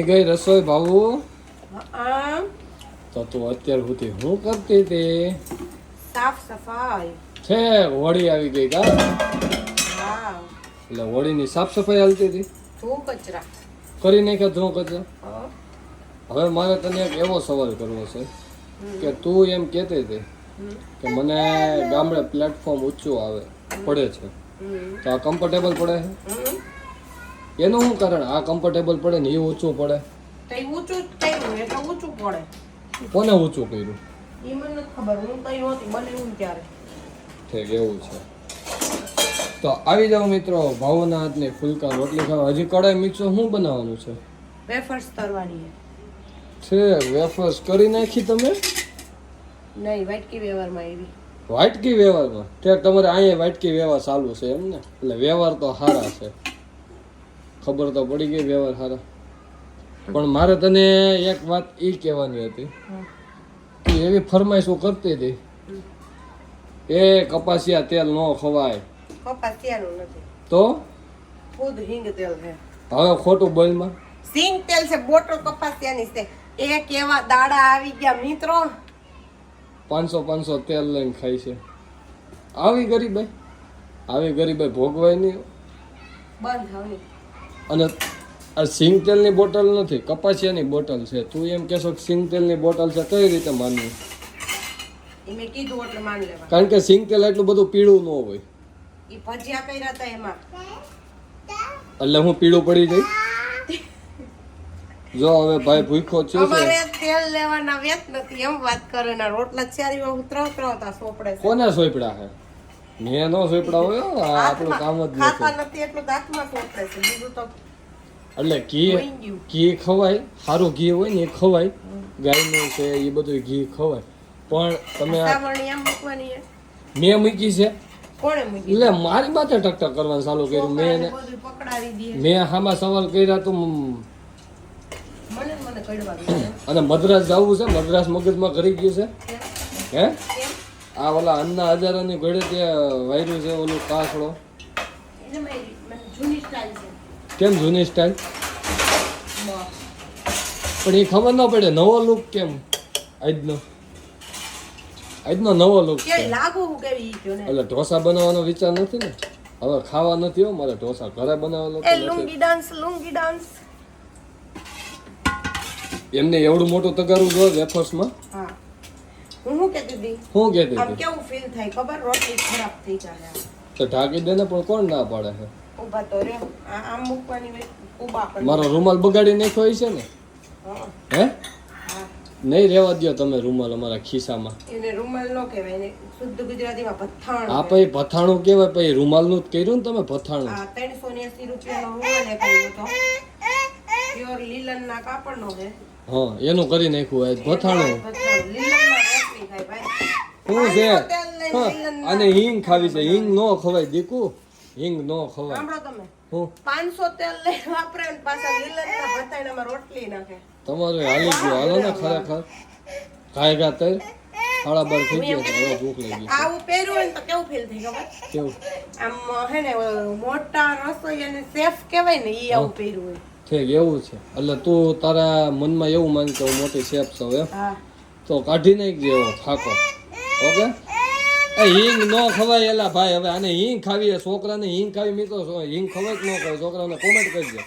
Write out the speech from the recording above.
ગઈ રસોઈ ભાવુ હા તો તું અત્યાર સુધી શું કરતી હતી? સાફ સફાઈ છે હોળી આવી ગઈ કા હા એટલે હોળીની સાફ સફાઈ હાલતી હતી. ધૂ કચરા કરી નાખ્યા ધો કચરો. હા. હવે મારે તને એક એવો સવાલ કરવો છે કે તું એમ કહેતી હતી કે મને ગામડે પ્લેટફોર્મ ઊંચું આવે પડે છે તો આ કમ્ફર્ટેબલ પડે છે? એનું શું કારણ? આ કમ્ફર્ટેબલ પડે ને એ ઊંચું પડે? તઈ ઊંચું જ કર્યું એટલે ઊંચું પડે. કોને ઊંચું કર્યું? એ મને નથી ખબર, હું તઈ નહોતી બનેલું ત્યારે. ઠીક એવું છે. તો આવી જાઓ મિત્રો, ભાવના હાથની ફુલકા રોટલી ખાવા. હજી કડાઈ મિક્સર શું બનાવવાનું છે? વેફર્સ તરવાની છે વેફર્સ કરી નાખી તમે? નહીં, વાટકી વ્યવહારમાં એવી. વાટકી વ્યવહારમાં? ત્યાં તમારે અહીંયા વાટકી વ્યવહાર ચાલુ છે એમ ને? એટલે વ્યવહાર તો સારા છે, ખબર તો પડી ગઈ વ્યવહાર સારા. પણ મારે તને એક વાત એ કહેવાની હતી કે એવી ફરમાઈશો કરતી હતી એ કપાસિયા તેલ ન ખવાય. કપાસિયાનું નથી તો ખુદ હિંગ તેલ છે. હવે ખોટું બોલમાં. સિંગ તેલ છે, બોટલ કપાસિયાની છે. એ કેવા દાડા આવી ગયા મિત્રો. 500 તેલ લઈને ખાય છે. આવી ગરીબાઈ ભોગવાય નહીં. બંધ હવે. અને આ સિંગ તેલની બોટલ નથી, કપાસિયાની બોટલ છે. તું એમ કહેશો કે સિંગ તેલની બોટલ છે, કઈ રીતે માનવું? એ મેં કીધું એટલે માન લેવા. કારણ કે સિંગ તેલ એટલું બધું પીળું ન હોય. એ ભજીયા કર્યા હતા એમાં. એટલે હું પીળું પડી જાય. જો હવે ભાઈ ભૂખો છે. અમારે તેલ લેવાના વેત નથી એમ વાત કરે ના. રોટલા ચારી વાર ઉતરાવતા સોપડે છે. કોને સોપડા છે? મેં નો સોપડા હોય. આ આપણું કામ જ ખાતા નથી. નથી એટલું દાંતમાં સોપડે છે. બીજું તો એટલે ઘી ખવાય, સારું ઘી હોય ને એ ખવાય, ગાયનું છે એ બધું ઘી ખવાય. પણ તમે સાવરણી આમ મૂકવાની છે. મેં મૂકી છે કોણે મૂકી? એટલે મારી માથે ટકટક કરવાનું ચાલુ કર્યું. બધું પકડાવી દે. મેં આમાં સવાલ કર્યા તો મને કડવા. અને મદ્રાસ જવું છે, મદ્રાસ મગજમાં કરી ગયું છે. હે આ ઓલા અન્ના હજારાની ઘોડે ત્યાં વાયરું છે ઓલું કાસડો. એને જૂની સ્ટાઇલ છે. કેમ જૂની સ્ટાઇલ? પણ એ ખબર ન પડે નવો લુક કેમ આજનો નવો લુક કે લાગુ હું કેવી ઈ ને. એટલે ઢોસા બનાવવાનો વિચાર નથી ને? હવે ખાવા નથી હો મારે ઢોસા, ઘરે બનાવેલો એ લુંગી ડાન્સ. એમને એવડું મોટું તગારું જો વેફર્સમાં. હા, હું શું કહેતી હતી? શું કહેતી આમ હતી? કેવું ફીલ થાય ખબર? રોટલી ખરાબ થઈ જાય. તો ઢાંકી દે ને, પણ કોણ ના પાડે છે? ઊભા તો રે. આમ મૂકવાની હોય, ઊભા પણ. મારો રૂમાલ બગાડી નાખ્યો છે ને? હા. હે હા. નહીં રહેવા દો તમે રૂમાલ અમારા ખિસ્સામાં. એને રૂમાલ નો કહેવાય, એને શુદ્ધ ગુજરાતીમાં ભથ્થાણ. આ પછી ભથાણું કહેવાય. પછી રૂમાલનું જ કર્યું ને તમે ભથાણું. આ 380 રૂપિયાનો રૂમાલ કર્યો તો પ્યોર લીલનના કાપડનો છે. હા, એનું કરી નાખ્યું આજ ભથાણું. લીલનના રોટલી થાય ભાઈ. શું છે? તેલ લઈને હા, લીલનના અને હિંગ ખાવી છે. હિંગ નો ખવાય દીકુ, હિંગ નો ખવાય. સાંભળો તમે. હું 500 તેલ લઈને વાપરે ને પાછા લીલનના ભથાણામાં રોટલી નાખે. તમારે હાલી ગયું. હાલો ને ખરેખર ખાય ગા તઈ 12:30 થઈ ગયા છે. હવે ભૂખ લાગી. આવું પહેર્યું હોય ને તો કેવું ફીલ થાય ખબર? કેવું? આમ હે ને મોટા રસોઈ અને શેફ કહેવાય ને ઈ આવું પહેર્યું હોય. ઠીક એવું છે. એટલે તું તારા મનમાં એવું માન કે હું મોટી શેફ છું એમ? હા. તો કાઢી નાખજે એવો ફાકો. ઓકે? એ હિંગ નો ખવાય એલા ભાઈ. હવે આને હિંગ ખાવી, છોકરાને હિંગ ખાવી. મિત્રો હિંગ ખવાય કે ન ખવાય છોકરાને કોમેન્ટ કરજો.